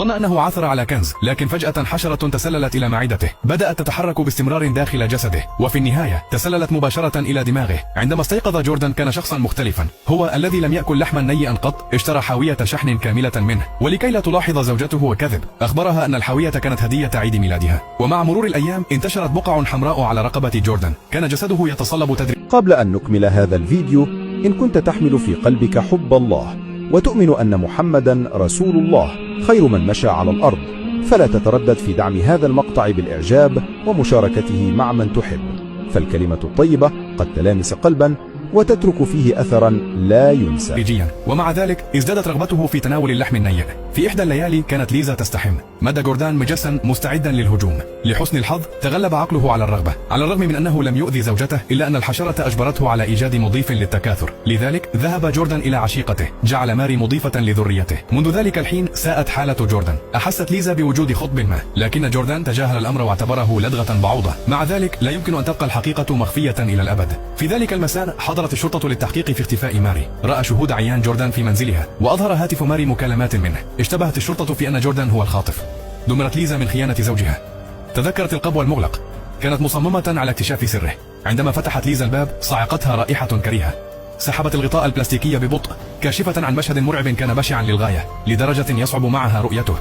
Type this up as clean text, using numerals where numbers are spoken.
ظن أنه عثر على كنز، لكن فجأة حشرة تسللت إلى معدته، بدأت تتحرك باستمرار داخل جسده، وفي النهاية تسللت مباشرة إلى دماغه. عندما استيقظ جوردان كان شخصا مختلفا، هو الذي لم يأكل لحما نيئا قط اشترى حاوية شحن كاملة منه، ولكي لا تلاحظ زوجته وكذب أخبرها أن الحاوية كانت هدية عيد ميلادها. ومع مرور الأيام انتشرت بقع حمراء على رقبة جوردان، كان جسده يتصلب تدريجيا. قبل أن نكمل هذا الفيديو، إن كنت تحمل في قلبك حب الله وتؤمن أن محمدا رسول الله خير من مشى على الأرض، فلا تتردد في دعم هذا المقطع بالإعجاب ومشاركته مع من تحب، فالكلمة الطيبة قد تلامس قلبا وتترك فيه أثرا لا ينسى. ومع ذلك ازدادت رغبته في تناول اللحم النيء. في إحدى الليالي كانت ليزا تستحم، مد جوردان مجسا مستعدا للهجوم. لحسن الحظ تغلب عقله على الرغبة، على الرغم من أنه لم يؤذي زوجته إلا أن الحشرة أجبرته على إيجاد مضيف للتكاثر. لذلك ذهب جوردان إلى عشيقته، جعل ماري مضيفة لذريته. منذ ذلك الحين ساءت حالة جوردان. أحست ليزا بوجود خطب ما، لكن جوردان تجاهل الأمر واعتبره لدغة بعوضة. مع ذلك لا يمكن أن تبقى الحقيقة مخفية إلى الأبد. في ذلك المساء حضرت الشرطة للتحقيق في اختفاء ماري. رأى شهود عيان جوردان في منزلها، وأظهر هاتف ماري مكالمات منه. اشتبهت الشرطة في أن جوردان هو الخاطف. دمرت ليزا من خيانة زوجها. تذكرت القبو المغلق، كانت مصممة على اكتشاف سره. عندما فتحت ليزا الباب صعقتها رائحة كريهة. سحبت الغطاء البلاستيكي ببطء، كاشفة عن مشهد مرعب كان بشعا للغاية، لدرجة يصعب معها رؤيته.